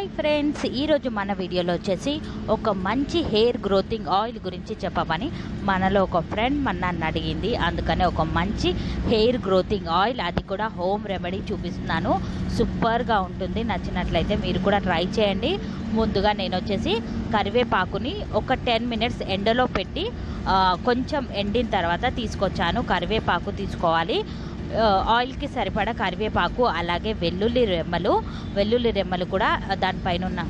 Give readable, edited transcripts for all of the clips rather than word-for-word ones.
Hi friends, ఈరోజు మన వీడియోలో వచ్చేసి ఒక మంచి హెయిర్ గ్రోతింగ్ ఆయిల్ గురించి చెప్పమని మనలో ఒక ఫ్రెండ్ నన్ను అడిగింది. అందుకనే ఒక మంచి హెయిర్ గ్రోతింగ్ ఆయిల్, అది కూడా హోమ్ రెమెడీ చూపిస్తున్నాను. సూపర్గా ఉంటుంది. నచ్చినట్లయితే మీరు కూడా ట్రై చేయండి. ముందుగా నేను వచ్చేసి కరివేపాకుని ఒక 10 మినిట్స్ ఎండలో పెట్టి కొంచెం ఎండిన తర్వాత తీసుకొచ్చాను. కరివేపాకు తీసుకోవాలి, ఆయిల్కి సరిపడా కరివేపాకు, అలాగే వెల్లుల్లి రెమ్మలు కూడా దానిపైన ఉన్న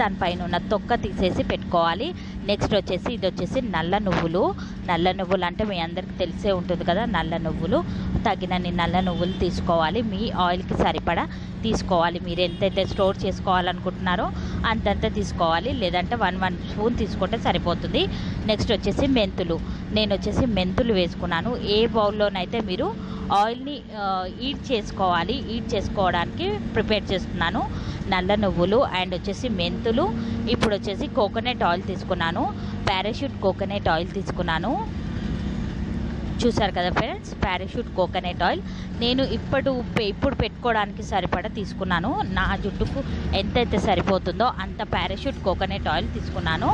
దానిపైన ఉన్న తొక్క తీసేసి పెట్టుకోవాలి. నెక్స్ట్ వచ్చేసి ఇది వచ్చేసి నల్ల నువ్వులు అంటే మీ అందరికీ తెలిసే ఉంటుంది కదా. నల్ల నువ్వులు, తగినన్ని నల్ల నువ్వులు తీసుకోవాలి. మీ ఆయిల్కి సరిపడా తీసుకోవాలి. మీరు ఎంతైతే స్టోర్ చేసుకోవాలనుకుంటున్నారో అంతంత తీసుకోవాలి, లేదంటే 1 స్పూన్ తీసుకుంటే సరిపోతుంది. నెక్స్ట్ వచ్చేసి మెంతులు. నేను వచ్చేసి మెంతులు వేసుకున్నాను. ఏ బౌల్లోనైతే మీరు ఆయిల్ని హీట్ చేసుకోవడానికి ప్రిపేర్ చేస్తున్నాను. నల్ల నువ్వులు అండ్ వచ్చేసి మెంతులు. ఇప్పుడు వచ్చేసి కోకోనట్ ఆయిల్ తీసుకున్నాను, పారాషూట్ కోకోనట్ ఆయిల్ తీసుకున్నాను. చూసారు కదా ఫ్రెండ్స్, పారాషూట్ కోకోనట్ ఆయిల్ నేను ఇప్పుడు పెట్టుకోవడానికి సరిపడా తీసుకున్నాను. నా జుట్టుకు ఎంతైతే సరిపోతుందో అంత పారాషూట్ కోకోనట్ ఆయిల్ తీసుకున్నాను.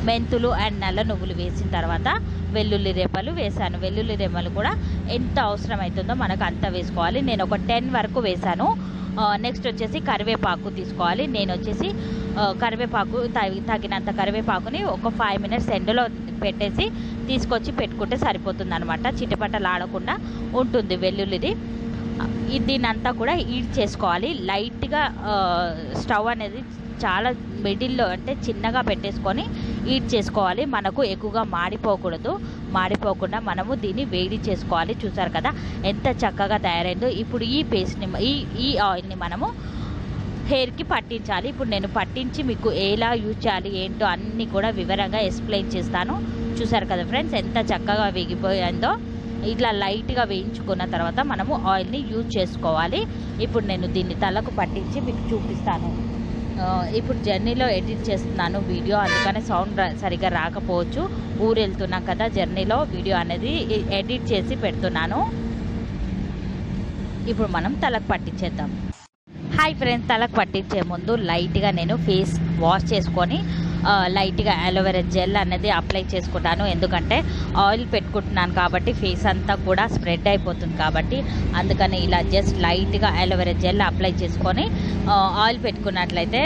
మెంతులు అండ్ నల్ల నువ్వులు వేసిన తర్వాత వెల్లుల్లి రెమ్మలు వేసాను. వెల్లుల్లి రెమ్మలు కూడా ఎంత అవసరం అవుతుందో మనకు అంత వేసుకోవాలి. నేను ఒక 10 వరకు వేసాను. నెక్స్ట్ వచ్చేసి కరివేపాకు తీసుకోవాలి. నేను వచ్చేసి కరివేపాకు తగినంత కరివేపాకుని ఒక 5 మినిట్స్ ఎండలో పెట్టేసి తీసుకొచ్చి పెట్టుకుంటే సరిపోతుంది అనమాట. చిటపటలాడకుండా ఉంటుంది వెల్లుల్లిది. దీనంతా కూడా హీట్ చేసుకోవాలి. లైట్గా స్టవ్ అనేది చాలా మిడిల్లో అంటే చిన్నగా పెట్టేసుకొని హీట్ చేసుకోవాలి. మనకు ఎక్కువగా మాడిపోకుండా మనము దీన్ని వేడి చేసుకోవాలి. చూసారు కదా ఎంత చక్కగా తయారైందో. ఇప్పుడు ఈ పేస్ట్ని ఈ ఆయిల్ని మనము హెయిర్కి పట్టించాలి. ఇప్పుడు నేను పట్టించి మీకు ఎలా యూజ్ చేయాలి ఏంటో అన్నీ కూడా వివరంగా ఎక్స్ప్లెయిన్ చేస్తాను. చూసారు కదా ఫ్రెండ్స్ ఎంత చక్కగా వేగిపోయిందో. ఇట్లా లైట్గా వేయించుకున్న తర్వాత మనము ఆయిల్ని యూజ్ చేసుకోవాలి. ఇప్పుడు నేను దీన్ని తలకు పట్టించి మీకు చూపిస్తాను. ఇప్పుడు జర్నీలో ఎడిట్ చేస్తున్నాను వీడియో, అందుకనే సౌండ్ సరిగ్గా రాకపోవచ్చు. ఊరు వెళ్తున్నాం కదా, జర్నీలో వీడియో అనేది ఎడిట్ చేసి పెడుతున్నాను. ఇప్పుడు మనం తలకు పట్టించేద్దాం. హాయ్ ఫ్రెండ్స్, తలకు పట్టించే ముందు లైట్గా నేను ఫేస్ వాష్ చేసుకొని లైట్గా అలోవెరా జెల్ అనేది అప్లై చేసుకుంటాను. ఎందుకంటే ఆయిల్ పెట్టుకుంటున్నాను కాబట్టి ఫేస్ అంతా కూడా స్ప్రెడ్ అయిపోతుంది కాబట్టి, అందుకని ఇలా జస్ట్ లైట్గా అలోవెరా జెల్ అప్లై చేసుకొని ఆయిల్ పెట్టుకున్నట్లయితే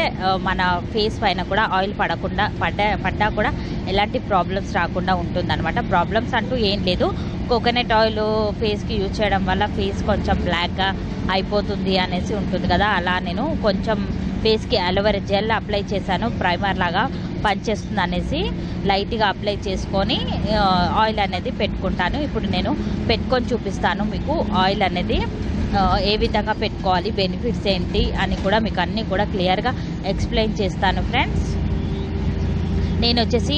మన ఫేస్ పైన కూడా ఆయిల్ పడ్డా కూడా ఎలాంటి ప్రాబ్లమ్స్ రాకుండా ఉంటుందన్నమాట. ప్రాబ్లమ్స్ అంటూ ఏం లేదు. కోకోనట్ ఆయిల్ ఫేస్కి యూజ్ చేయడం వల్ల ఫేస్ కొంచెం బ్లాక్గా అయిపోతుంది అనేసి ఉంటుంది కదా, అలా నేను కొంచెం ఫేస్కి అలోవెరా జెల్ అప్లై చేశాను. ప్రైమర్ లాగా పనిచేస్తుంది అనేసి లైట్గా అప్లై చేసుకొని ఆయిల్ అనేది పెట్టుకుంటాను. ఇప్పుడు నేను పెట్టుకొని చూపిస్తాను మీకు ఆయిల్ అనేది ఏ విధంగా పెట్టుకోవాలి, బెనిఫిట్స్ ఏంటి అని కూడా మీకు అన్నీ కూడా క్లియర్గా ఎక్స్ప్లెయిన్ చేస్తాను ఫ్రెండ్స్. నేను వచ్చేసి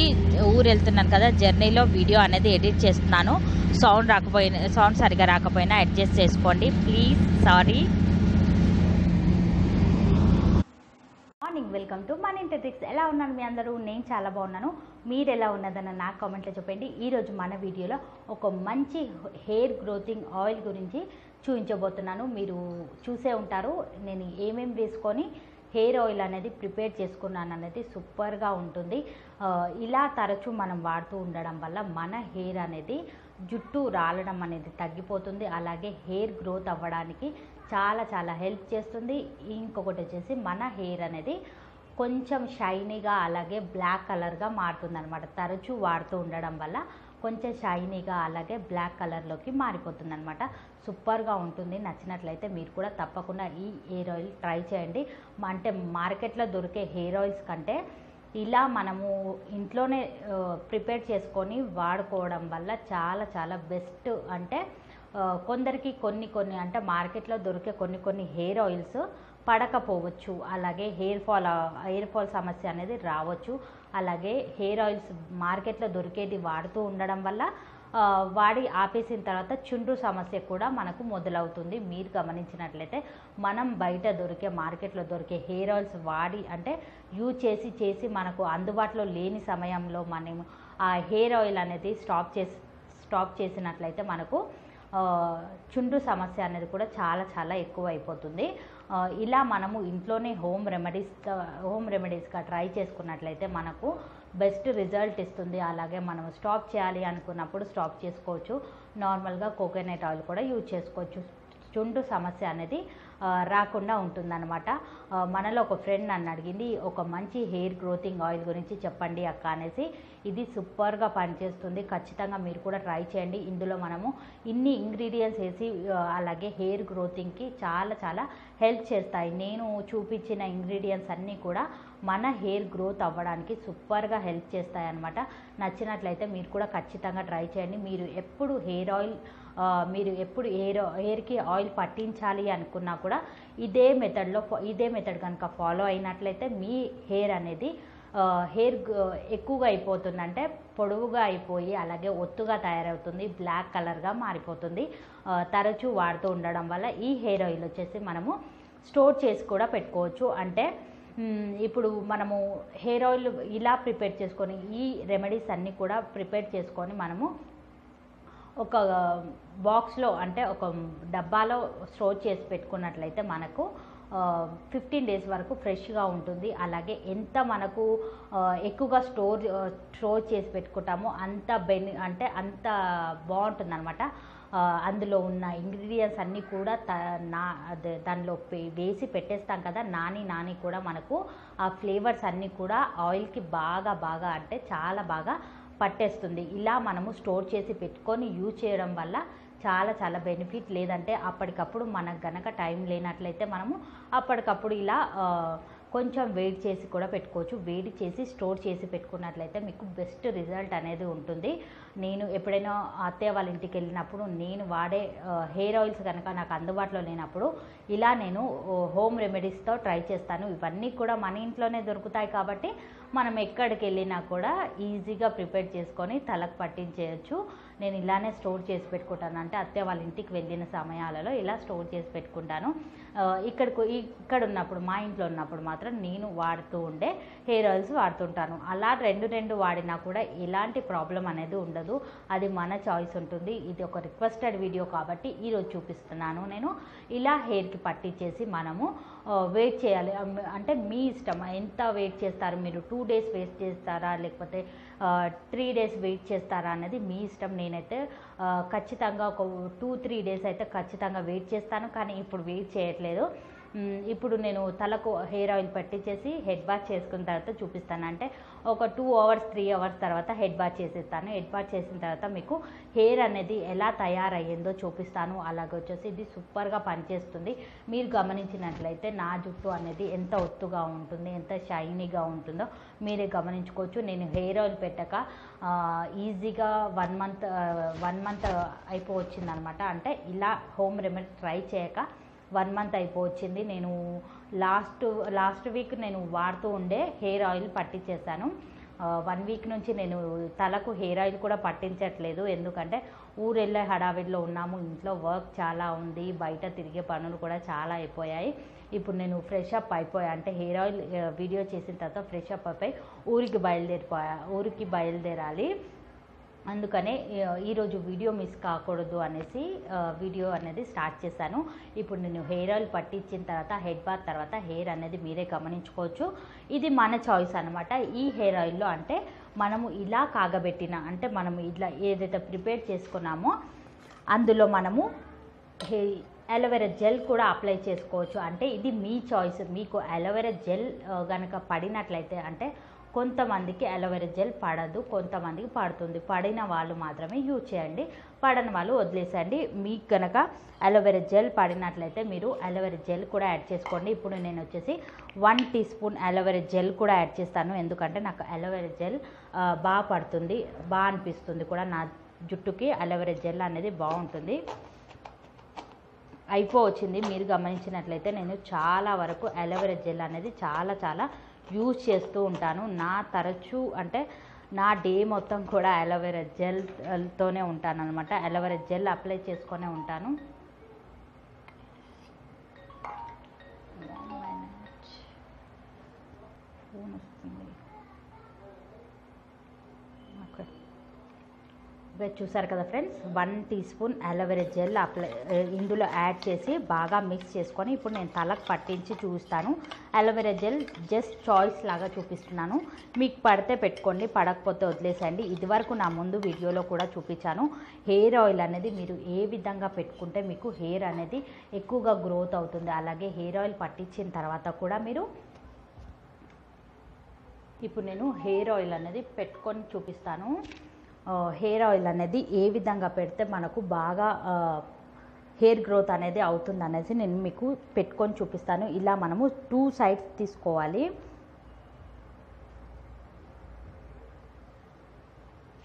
ఊరు వెళ్తున్నాను కదా, జర్నీలో వీడియో అనేది ఎడిట్ చేస్తున్నాను. సౌండ్ సరిగా రాకపోయినా అడ్జస్ట్ చేసుకోండి please, sorry. Morning, welcome to మన ఇంటి ట్రిక్స్. ఎలా ఉన్నాను మీ అందరూ? నేను చాలా బాగున్నాను. మీరు ఎలా ఉన్నదన్న నాకు కామెంట్లో చెప్పండి. ఈరోజు మన వీడియోలో ఒక మంచి హెయిర్ గ్రోతింగ్ ఆయిల్ గురించి చూపించబోతున్నాను. మీరు చూసే ఉంటారు నేను ఏమేమి వేసుకొని హెయిర్ ఆయిల్ అనేది ప్రిపేర్ చేసుకున్నాను అనేది. సూపర్గా ఉంటుంది. ఇలా తరచూ మనం వాడుతూ ఉండడం వల్ల మన హెయిర్ అనేది జుట్టు రాలడం అనేది తగ్గిపోతుంది. అలాగే హెయిర్ గ్రోత్ అవ్వడానికి చాలా హెల్ప్ చేస్తుంది. ఇంకొకటి వచ్చేసి మన హెయిర్ అనేది కొంచెం షైనీగా అలాగే బ్లాక్ కలర్గా మారుతుంది అనమాట. తరచూ వాడుతూ ఉండడం వల్ల కొంచెం షైనీగా అలాగే బ్లాక్ కలర్లోకి మారిపోతుంది అనమాట. సూపర్గా ఉంటుంది. నచ్చినట్లయితే మీరు కూడా తప్పకుండా ఈ హెయిర్ ఆయిల్ ట్రై చేయండి. అంటే మార్కెట్లో దొరికే హెయిర్ ఆయిల్స్ కంటే ఇలా మనము ఇంట్లోనే ప్రిపేర్ చేసుకొని వాడుకోవడం వల్ల చాలా బెస్ట్. అంటే కొందరికి కొన్ని అంటే మార్కెట్లో దొరికే కొన్ని హెయిర్ ఆయిల్స్ పడకపోవచ్చు, అలాగే హెయిర్ ఫాల్ సమస్య అనేది రావచ్చు. అలాగే హెయిర్ ఆయిల్స్ మార్కెట్లో దొరికేది వాడుతూ ఉండడం వల్ల వాడి ఆపేసిన తర్వాత చుండ్రు సమస్య కూడా మనకు మొదలవుతుంది. మీరు గమనించినట్లయితే మనం బయట మార్కెట్లో దొరికే హెయిర్ ఆయిల్స్ వాడి అంటే యూజ్ చేసి మనకు అందుబాటులో లేని సమయంలో మనం ఆ హెయిర్ ఆయిల్ అనేది స్టాప్ చేసినట్లయితే మనకు చుండ్రు సమస్య అనేది కూడా చాలా చాలా ఎక్కువ అయిపోతుంది. ఇలా మనము ఇంట్లోనే హోమ్ రెమెడీస్గా ట్రై చేసుకున్నట్లయితే మనకు బెస్ట్ రిజల్ట్ ఇస్తుంది. అలాగే మనం స్టాప్ చేయాలి అనుకున్నప్పుడు స్టాప్ చేసుకోవచ్చు. నార్మల్గా కోకోనట్ ఆయిల్ కూడా యూజ్ చేసుకోవచ్చు. చుండ్రు సమస్య అనేది రాకుండా ఉంటుందన్నమాట. మనలో ఒక ఫ్రెండ్ నన్ను అడిగింది, ఒక మంచి హెయిర్ గ్రోతింగ్ ఆయిల్ గురించి చెప్పండి అక్క అనేసి. ఇది సూపర్గా పనిచేస్తుంది, ఖచ్చితంగా మీరు కూడా ట్రై చేయండి. ఇందులో మనము ఇన్ని ఇంగ్రీడియంట్స్ వేసి అలాగే హెయిర్ గ్రోతింగ్కి చాలా చాలా హెల్ప్ చేస్తాయి. నేను చూపించిన ఇంగ్రీడియంట్స్ అన్నీ కూడా మన హెయిర్ గ్రోత్ అవ్వడానికి సూపర్గా హెల్ప్ చేస్తాయి అన్నమాట. నచ్చినట్లయితే మీరు కూడా ఖచ్చితంగా ట్రై చేయండి. మీరు ఎప్పుడు హెయిర్కి ఆయిల్ పట్టించాలి అనుకున్నా కూడా ఇదే మెథడ్ కనుక ఫాలో అయినట్లయితే మీ హెయిర్ అనేది ఎక్కువగా అయిపోతుందంటే పొడవుగా అయిపోయి అలాగే ఒత్తుగా తయారవుతుంది, బ్లాక్ కలర్గా మారిపోతుంది. తరచూ వాడుతూ ఉండడం వల్ల ఈ హెయిర్ ఆయిల్ వచ్చేసి మనము స్టోర్ చేసి కూడా పెట్టుకోవచ్చు. అంటే ఇప్పుడు మనము హెయిర్ ఆయిల్ ఇలా ప్రిపేర్ చేసుకొని ఈ రెమెడీస్ అన్నీ కూడా ప్రిపేర్ చేసుకొని మనము ఒక బాక్స్లో అంటే ఒక డబ్బాలో స్టోర్ చేసి పెట్టుకున్నట్లయితే మనకు 15 డేస్ వరకు ఫ్రెష్గా ఉంటుంది. అలాగే ఎంత మనకు ఎక్కువగా స్టోర్ చేసి పెట్టుకుంటామో అంత అంత బాగుంటుంది అనమాట. అందులో ఉన్న ఇంగ్రీడియంట్స్ అన్నీ కూడా దానిలో వేసి పెట్టేస్తాం కదా, నాని కూడా మనకు ఆ ఫ్లేవర్స్ అన్నీ కూడా ఆయిల్కి బాగా అంటే చాలా బాగా పట్టేస్తుంది. ఇలా మనము స్టోర్ చేసి పెట్టుకొని యూజ్ చేయడం వల్ల చాలా చాలా బెనిఫిట్. లేదంటే అప్పటికప్పుడు మనకు గనక టైం లేనట్లయితే మనము అప్పటికప్పుడు ఇలా కొంచెం వేడి చేసి కూడా పెట్టుకోవచ్చు. వేడి చేసి స్టోర్ చేసి పెట్టుకున్నట్లయితే మీకు బెస్ట్ రిజల్ట్ అనేది ఉంటుంది. నేను ఎప్పుడైనా అత్తయ్య వాళ్ళ ఇంటికి వెళ్ళినప్పుడు నేను వాడే హెయిర్ ఆయిల్స్ కనుక నాకు అందుబాటులో లేనప్పుడు ఇలా నేను హోమ్ రెమెడీస్తో ట్రై చేస్తాను. ఇవన్నీ కూడా మన ఇంట్లోనే దొరుకుతాయి కాబట్టి మనం ఎక్కడికి వెళ్ళినా కూడా ఈజీగా ప్రిపేర్ చేసుకొని తలకు పట్టించేయచ్చు. నేను ఇలానే స్టోర్ చేసి పెట్టుకుంటాను. అంటే అత్తయ్య వాళ్ళ ఇంటికి వెళ్ళిన సమయాలలో ఇలా స్టోర్ చేసి పెట్టుకుంటాను. ఇక్కడ ఉన్నప్పుడు మా ఇంట్లో ఉన్నప్పుడు మాత్రం నేను వాడుతూ ఉండే హెయిర్ ఆయిల్స్ వాడుతుంటాను. అలా రెండు వాడినా కూడా ఎలాంటి ప్రాబ్లం అనేది ఉండదు. అది మన చాయిస్ ఉంటుంది. ఇది ఒక రిక్వెస్టెడ్ వీడియో కాబట్టి ఈరోజు చూపిస్తున్నాను. నేను ఇలా హెయిర్కి పట్టించేసి మనము వెయిట్ చేయాలి. అంటే మీ ఇష్టం, ఎంత వెయిట్ చేస్తారు మీరు. 2 days వెయిట్ చేస్తారా లేకపోతే 3 days వెయిట్ చేస్తారా అనేది మీ ఇష్టం. నేనైతే ఖచ్చితంగా ఒక 2-3 days అయితే ఖచ్చితంగా వెయిట్ చేస్తాను, కానీ ఇప్పుడు వెయిట్ చేయట్లేదు. ఇప్పుడు నేను తలకు హెయిర్ ఆయిల్ పట్టించేసి హెడ్ బాత్ చేసుకున్న తర్వాత చూపిస్తాను. అంటే ఒక 2 hours 3 hours తర్వాత హెడ్ బాత్ చేసేస్తాను. హెడ్ బాత్ చేసిన తర్వాత మీకు హెయిర్ అనేది ఎలా తయారయ్యిందో చూపిస్తాను. అలాగే వచ్చేసి ఇది సూపర్గా పనిచేస్తుంది. మీరు గమనించినట్లయితే నా జుట్టు అనేది ఎంత ఒత్తుగా ఉంటుంది, ఎంత షైనీగా ఉంటుందో మీరే గమనించుకోవచ్చు. నేను హెయిర్ ఆయిల్ పెట్టక ఈజీగా 1 month అయిపోవచ్చిందనమాట. అంటే ఇలా హోమ్ రెమెడీ ట్రై చేయక 1 month అయిపోవచ్చింది. నేను లాస్ట్ వీక్ నేను వాడుతూ ఉండే హెయిర్ ఆయిల్ పట్టించేసాను. 1 week నుంచి నేను తలకు హెయిర్ ఆయిల్ కూడా పట్టించట్లేదు. ఎందుకంటే ఊరెళ్ళే హడావిడిలో ఉన్నాము, ఇంట్లో వర్క్ చాలా ఉంది, బయట తిరిగే పనులు కూడా చాలా అయిపోయాయి. ఇప్పుడు నేను ఫ్రెష్ అప్ అయిపోయా, అంటే హెయిర్ ఆయిల్ వీడియో చేసిన తర్వాత ఫ్రెష్ అప్ అయిపోయి ఊరికి బయలుదేరాలి. అందుకనే ఈరోజు వీడియో మిస్ కాకూడదు అనేసి వీడియో అనేది స్టార్ట్ చేశాను. ఇప్పుడు నేను హెయిర్ ఆయిల్ పట్టించిన తర్వాత హెడ్ బాత్ తర్వాత హెయిర్ అనేది మీరే గమనించుకోవచ్చు. ఇది మన చాయిస్ అనమాట. ఈ హెయిర్ ఆయిల్లో అంటే మనము ఇలా కాగబెట్టిన, అంటే మనము ఇలా ఏదైతే ప్రిపేర్ చేసుకున్నామో అందులో మనము అలోవెరా జెల్ కూడా అప్లై చేసుకోవచ్చు. అంటే ఇది మీ చాయిస్. మీకు అలోవెరా జెల్ కనుక పడినట్లయితే, అంటే కొంతమందికి అలోవెరా జెల్ పడదు, కొంతమందికి పడుతుంది. పడిన వాళ్ళు మాత్రమే యూజ్ చేయండి, పడని వాళ్ళు వదిలేసండి. మీకు కనుక అలోవెరా జెల్ పడినట్లయితే మీరు అలోవెరా జెల్ కూడా యాడ్ చేసుకోండి. ఇప్పుడు నేను వచ్చేసి 1 teaspoon అలోవెరా జెల్ కూడా యాడ్ చేస్తాను. ఎందుకంటే నాకు అలోవెరా జెల్ బాగా పడుతుంది, బాగా అనిపిస్తుంది కూడా. నా జుట్టుకి అలోవెరా జెల్ అనేది బాగుంటుంది. అయిపోవచ్చింది. మీరు గమనించినట్లయితే నేను చాలా వరకు అలోవెరా జెల్ అనేది చాలా యూజ్ చేస్తూ ఉంటాను. తరచూ అంటే నా డే మొత్తం కూడా అలోవెరా జెల్తోనే ఉంటాను అనమాట. అలోవెరా జెల్ అప్లై చేసుకొనే ఉంటాను. ఓకే, ఇక చూసారు కదా friends, 1 teaspoon aloe vera gel ఇందులో యాడ్ చేసి బాగా మిక్స్ చేసుకొని ఇప్పుడు నేను తలకు పట్టించి చూపిస్తాను. అలోవెరా జెల్ జస్ట్ చాయిస్ లాగా చూపిస్తున్నాను. మీకు పడితే పెట్టుకోండి, పడకపోతే వదిలేసేయండి. ఇదివరకు నా ముందు వీడియోలో కూడా చూపించాను. హెయిర్ ఆయిల్ అనేది మీరు ఏ విధంగా పెట్టుకుంటే మీకు హెయిర్ అనేది ఎక్కువగా గ్రోత్ అవుతుంది. అలాగే హెయిర్ ఆయిల్ పట్టించిన తర్వాత కూడా మీరు ఇప్పుడు నేను హెయిర్ ఆయిల్ అనేది పెట్టుకొని చూపిస్తాను. హెయిర్ ఆయిల్ అనేది ఏ విధంగా పెడితే మనకు బాగా హెయిర్ గ్రోత్ అనేది అవుతుంది అనేసి నేను మీకు పెట్టుకొని చూపిస్తాను. ఇలా మనము 2 సైడ్స్ తీసుకోవాలి.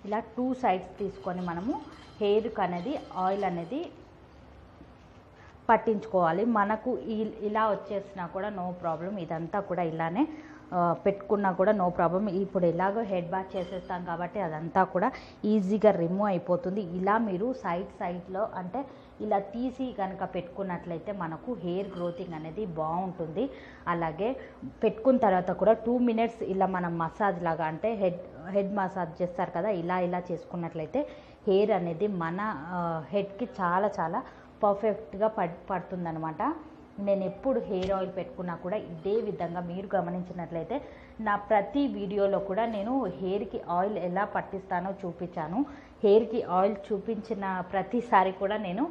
ఇలా 2 సైడ్స్ తీసుకొని మనము హెయిర్కి అనేది ఆయిల్ అనేది పట్టించుకోవాలి. మనకు ఇలా వచ్చేసినా కూడా నో ప్రాబ్లం, ఇదంతా కూడా ఇలానే పెట్టుకున్నా కూడా నో ప్రాబ్లం. ఇప్పుడు ఎలాగో హెడ్ బాత్ చేసేస్తాం కాబట్టి అదంతా కూడా ఈజీగా రిమూవ్ అయిపోతుంది. ఇలా మీరు సైడ్లో అంటే ఇలా తీసి కనుక పెట్టుకున్నట్లయితే మనకు హెయిర్ గ్రోతింగ్ అనేది బాగుంటుంది. అలాగే పెట్టుకున్న తర్వాత కూడా 2 మినిట్స్ ఇలా మనం మసాజ్ లాగా అంటే హెడ్ మసాజ్ చేస్తారు కదా, ఇలా చేసుకున్నట్లయితే హెయిర్ అనేది మన హెడ్కి చాలా చాలా పర్ఫెక్ట్గా పడుతుందనమాట. నేను ఎప్పుడు హెయిర్ ఆయిల్ పెట్టుకున్నా కూడా ఇదే విధంగా మీరు గమనించినట్లయితే నా ప్రతి వీడియోలో కూడా నేను హెయిర్కి ఆయిల్ ఎలా పట్టిస్తానో చూపించాను. హెయిర్కి ఆయిల్ చూపించిన ప్రతిసారి కూడా నేను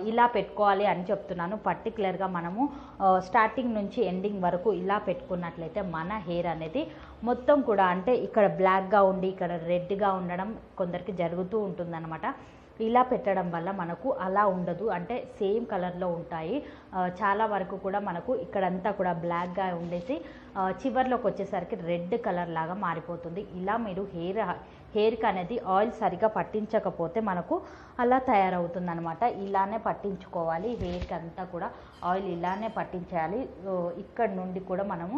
ఇలా పెట్టుకోవాలి అని చెప్తున్నాను. పర్టికులర్గా మనము స్టార్టింగ్ నుంచి ఎండింగ్ వరకు ఇలా పెట్టుకున్నట్లయితే మన హెయిర్ అనేది మొత్తం కూడా అంటే ఇక్కడ బ్లాక్గా ఉండి ఇక్కడ రెడ్గా ఉండడం కొందరికి జరుగుతూ ఉంటుందన్నమాట. ఇలా పెట్టడం వల్ల మనకు అలా ఉండదు, అంటే సేమ్ కలర్లో ఉంటాయి. చాలా వరకు కూడా మనకు ఇక్కడంతా కూడా బ్లాక్గా ఉండేసి చివర్లోకి వచ్చేసరికి రెడ్ కలర్ లాగా మారిపోతుంది. ఇలా మీరు హెయిర్కి అనేది ఆయిల్ సరిగా పట్టించకపోతే మనకు అలా తయారవుతుంది అనమాట. ఇలానే పట్టించుకోవాలి, హెయిర్కి అంతా కూడా ఆయిల్ ఇలానే పట్టించాలి. ఇక్కడ నుండి కూడా మనము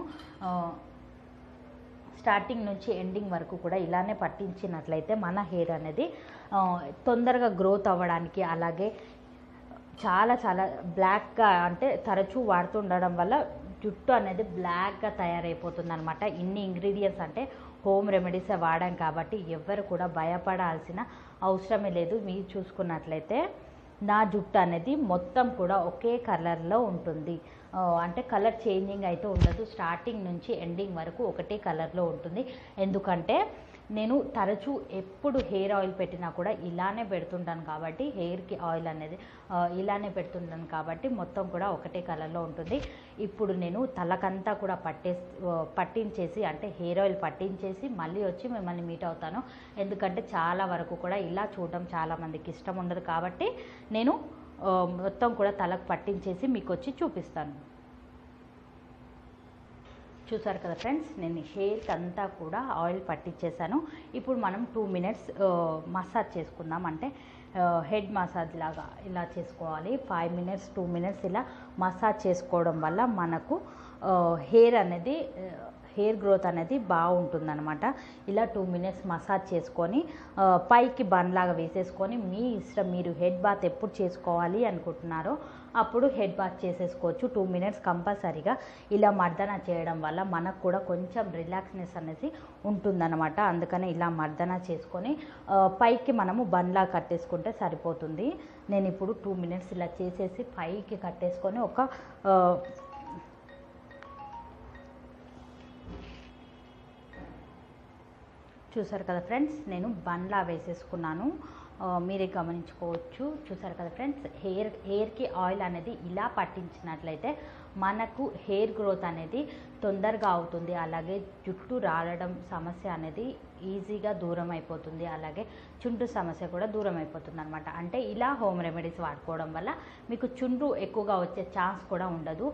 స్టార్టింగ్ నుంచి ఎండింగ్ వరకు కూడా ఇలానే పట్టించినట్లయితే మన హెయిర్ అనేది తొందరగా గ్రోత్ అవ్వడానికి, అలాగే చాలా చాలా బ్లాక్గా అంటే తరచూ వాడుతుండడం వల్ల జుట్టు అనేది బ్లాక్గా తయారైపోతుంది అనమాట. ఇన్ని ఇంగ్రీడియంట్స్ అంటే హోమ్ రెమెడీసే వాడాం కాబట్టి ఎవ్వరు కూడా భయపడాల్సిన అవసరమే లేదు. మీరు చూసుకున్నట్లయితే నా జుట్టు అనేది మొత్తం కూడా ఒకే కలర్లో ఉంటుంది, అంటే కలర్ చేంజింగ్ అయితే ఉండదు. స్టార్టింగ్ నుంచి ఎండింగ్ వరకు ఒకటే కలర్లో ఉంటుంది. ఎందుకంటే నేను తరచూ ఎప్పుడు హెయిర్ ఆయిల్ పెట్టినా కూడా ఇలానే పెడుతుంటాను కాబట్టి హెయిర్కి ఆయిల్ అనేది ఇలానే పెడుతుంటాను కాబట్టి మొత్తం కూడా ఒకటే కలర్లో ఉంటుంది. ఇప్పుడు నేను తలకంతా కూడా పట్టించేసి అంటే హెయిర్ ఆయిల్ పట్టించేసి మళ్ళీ వచ్చి మిమ్మల్ని మీట్ అవుతాను. ఎందుకంటే చాలా వరకు కూడా ఇలా చూడడం చాలామందికి ఇష్టం ఉండదు కాబట్టి నేను మొత్తం కూడా తలకు పట్టించేసి మీకు వచ్చి చూపిస్తాను. చూసారు కదా ఫ్రెండ్స్, నేను హెయిర్కి అంతా కూడా ఆయిల్ పట్టించేసాను. ఇప్పుడు మనం 2 మినిట్స్ మసాజ్ చేసుకుందాం. అంటే హెడ్ మసాజ్ లాగా ఇలా చేసుకోవాలి. 5 మినిట్స్ 2 మినిట్స్ ఇలా మసాజ్ చేసుకోవడం వల్ల మనకు హెయిర్ గ్రోత్ అనేది బాగుంటుందన్నమాట. ఇలా 2 మినిట్స్ మసాజ్ చేసుకొని పైకి బన్ లాగా వేసేసుకొని మీ ఇష్టం, మీరు హెడ్ బాత్ ఎప్పుడు చేసుకోవాలి అనుకుంటున్నారో అప్పుడు హెడ్ బాత్ చేసేసుకోవచ్చు. 2 మినిట్స్ కంపల్సరీగా ఇలా మర్దన చేయడం వల్ల మనకు కూడా కొంచెం రిలాక్స్నెస్ అనేది ఉంటుందన్నమాట. అందుకని ఇలా మర్దన చేసుకొని పైకి మనము బన్లా కట్టేసుకుంటే సరిపోతుంది. నేను ఇప్పుడు 2 మినిట్స్ ఇలా చేసేసి పైకి కట్టేసుకొని చూసారు కదా ఫ్రెండ్స్, నేను బన్లా వేసేసుకున్నాను. మీరే గమనించుకోవచ్చు. చూసారు కదా ఫ్రెండ్స్, హెయిర్కి ఆయిల్ అనేది ఇలా పట్టించినట్లయితే మనకు హెయిర్ గ్రోత్ అనేది తొందరగా అవుతుంది. అలాగే జుట్టు రాలడం సమస్య అనేది ఈజీగా దూరం అయిపోతుంది. అలాగే చుండ్రు సమస్య కూడా దూరం అయిపోతుంది అనమాట. అంటే ఇలా హోమ్ రెమెడీస్ వాడుకోవడం వల్ల మీకు చుండ్రు ఎక్కువగా వచ్చే ఛాన్స్ కూడా ఉండదు.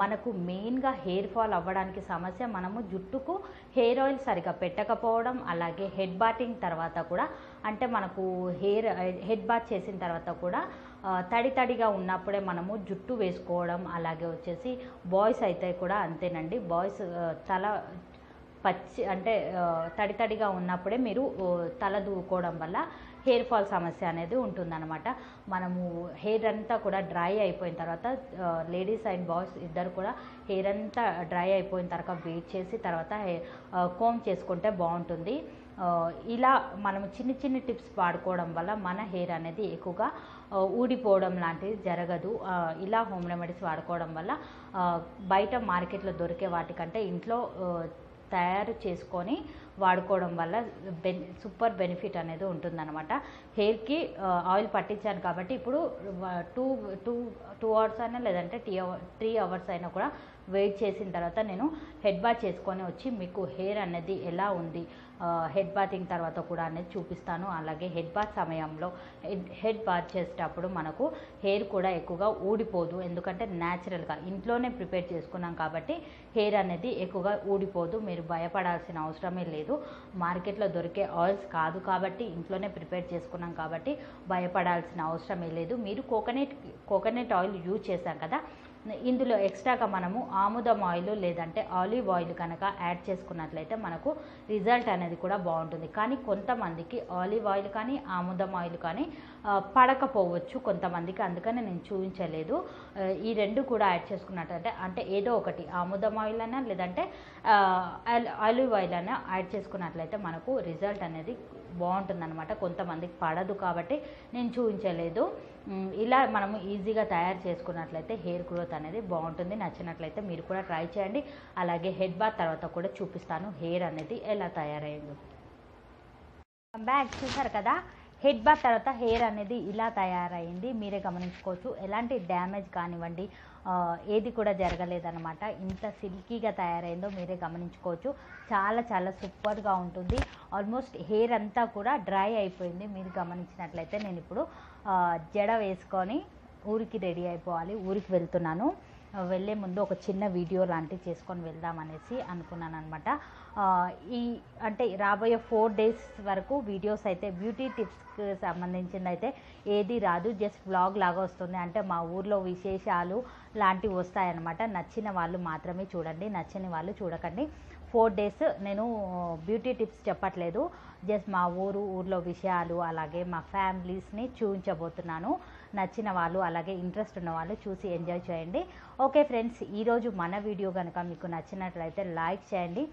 మనకు మెయిన్గా హెయిర్ ఫాల్ అవ్వడానికి సమస్య మనము జుట్టుకు హెయిర్ ఆయిల్ సరిగా పెట్టకపోవడం, అలాగే హెడ్ బాతింగ్ తర్వాత కూడా అంటే మనకు హెడ్ బాత్ చేసిన తర్వాత కూడా తడిగా ఉన్నప్పుడే మనము జుట్టు వేసుకోవడం, అలాగే వచ్చేసి బాయ్స్ అయితే కూడా అంతేనండి. బాయ్స్ తల అంటే తడిగా ఉన్నప్పుడే మీరు తల దూకోవడం వల్ల హెయిర్ ఫాల్ సమస్య అనేది ఉంటుందన్నమాట. మనము హెయిర్ అంతా కూడా డ్రై అయిపోయిన తర్వాత లేడీస్ అండ్ బాయ్స్ ఇద్దరు కూడా హెయిర్ అంతా డ్రై అయిపోయిన తర్వాత వెయిట్ చేసి తర్వాత కోమ్ చేసుకుంటే బాగుంటుంది. ఇలా మనం చిన్ని చిన్ని టిప్స్ వాడుకోవడం వల్ల మన హెయిర్ అనేది ఎక్కువగా ఊడిపోవడం లాంటిది జరగదు. ఇలా హోమ్ రెమెడీస్ వాడుకోవడం వల్ల బయట మార్కెట్లో దొరికే వాటికంటే ఇంట్లో తయారు చేసుకొని వాడుకోవడం వల్ల సూపర్ బెనిఫిట్ అనేది ఉంటుందన్నమాట. హెయిర్కి ఆయిల్ పట్టించాను కాబట్టి ఇప్పుడు టూ టూ టూ అవర్స్ అయినా లేదంటే 3 అవర్స్ అయినా కూడా వెయిట్ చేసిన తర్వాత నేను హెడ్ బాత్ చేసుకొని వచ్చి మీకు హెయిర్ అనేది ఎలా ఉంది హెడ్ బాతింగ్ తర్వాత కూడా అనేది చూపిస్తాను. అలాగే హెడ్ బాత్ సమయంలో హెడ్ బాత్ చేసేటప్పుడు మనకు హెయిర్ కూడా ఎక్కువగా ఊడిపోదు, ఎందుకంటే న్యాచురల్గా ఇంట్లోనే ప్రిపేర్ చేసుకున్నాం కాబట్టి హెయిర్ అనేది ఎక్కువగా ఊడిపోదు. మీరు భయపడాల్సిన అవసరమే లేదు. మార్కెట్లో దొరికే ఆయిల్స్ కాదు కాబట్టి ఇంట్లోనే ప్రిపేర్ చేసుకున్నాం కాబట్టి భయపడాల్సిన అవసరమే లేదు. మీరు కోకోనట్ ఆయిల్ యూజ్ చేశాం కదా, ఇందులో ఎక్స్ట్రాగా మనము ఆముదం ఆయిల్ లేదంటే ఆలివ్ ఆయిల్ కనుక యాడ్ చేసుకున్నట్లయితే మనకు రిజల్ట్ అనేది కూడా బాగుంటుంది. కానీ కొంతమందికి ఆలివ్ ఆయిల్ కానీ ఆముదం ఆయిల్ కానీ పడకపోవచ్చు కొంతమందికి, అందుకని నేను చూపించలేదు. ఈ రెండు కూడా యాడ్ చేసుకున్నట్లయితే అంటే ఏదో ఒకటి ఆముదం ఆయిల్ అయినా లేదంటే ఆలివ్ ఆయిల్ అయినా యాడ్ చేసుకున్నట్లయితే మనకు రిజల్ట్ అనేది బాగుంటుందన్నమాట. కొంతమందికి పడదు కాబట్టి నేను చూపించలేదు. ఇలా మనము ఈజీగా తయారు చేసుకున్నట్లయితే హెయిర్ గ్రోత్ అనేది బాగుంటుంది. నచ్చినట్లయితే మీరు కూడా ట్రై చేయండి. అలాగే హెడ్ బాత్ తర్వాత కూడా చూపిస్తాను హెయిర్ అనేది ఎలా తయారైందో. బ్యాగ్ చూసారు కదా, హెడ్ బాత్ తర్వాత హెయిర్ అనేది ఇలా తయారైంది. మీరే గమనించుకోవచ్చు, ఎలాంటి డ్యామేజ్ కానివ్వండి ఏది కూడా జరగలేదన్నమాట. ఇంత సిల్కీగా తయారైందో మీరే గమనించుకోవచ్చు. చాలా చాలా సూపర్గా ఉంటుంది. ఆల్మోస్ట్ హెయిర్ అంతా కూడా డ్రై అయిపోయింది. మీరు గమనించినట్లయితే నేను ఇప్పుడు జడ వేసుకొని ఊరికి రెడీ అయిపోవాలి. ఊరికి వెళ్తున్నాను. వెళ్ళే ముందు ఒక చిన్న వీడియో లాంటివి చేసుకొని వెళ్దామనేసి అనుకున్నాను అనమాట. అంటే రాబోయే 4 days వరకు వీడియోస్ అయితే బ్యూటీ టిప్స్కి సంబంధించింది అయితే ఏది రాదు, జస్ట్ వ్లాగ్ లాగా వస్తుంది. అంటే మా ఊర్లో విశేషాలు లాంటివి వస్తాయన్నమాట. నచ్చిన వాళ్ళు మాత్రమే చూడండి, నచ్చని వాళ్ళు చూడకండి. 4 days నేను బ్యూటీ టిప్స్ చెప్పట్లేదు, జస్ట్ మా ఊర్లో విషయాలు అలాగే మా ఫ్యామిలీస్ని చూపించబోతున్నాను. నచ్చిన వాళ్ళు అలాగే ఇంట్రెస్ట్ ఉన్న వాళ్ళు చూసి ఎంజాయ్ చేయండి. ఓకే ఫ్రెండ్స్, ఈరోజు మన వీడియో కనుక మీకు నచ్చినట్లయితే లైక్ చేయండి,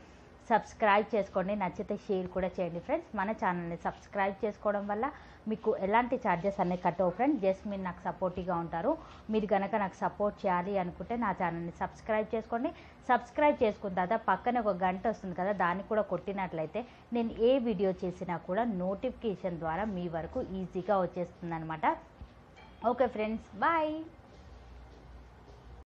సబ్స్క్రైబ్ చేసుకోండి, నచ్చితే షేర్ కూడా చేయండి ఫ్రెండ్స్. మన ఛానల్ని సబ్స్క్రైబ్ చేసుకోవడం వల్ల మీకు ఎలాంటి ఛార్జెస్ అనేవి కట్టవు ఫ్రెండ్స్. జస్ట్ మీరు నాకు సపోర్టివ్గా ఉంటారు. మీరు కనుక నాకు సపోర్ట్ చేయాలి అనుకుంటే నా ఛానల్ని సబ్స్క్రైబ్ చేసుకోండి. సబ్స్క్రైబ్ చేసుకున్న తర్వాత పక్కన ఒక గంట వస్తుంది కదా, దాన్ని కూడా కొట్టినట్లయితే నేను ఏ వీడియో చేసినా కూడా నోటిఫికేషన్ ద్వారా మీ వరకు ఈజీగా వచ్చేస్తుంది అనమాట. Okay friends, bye.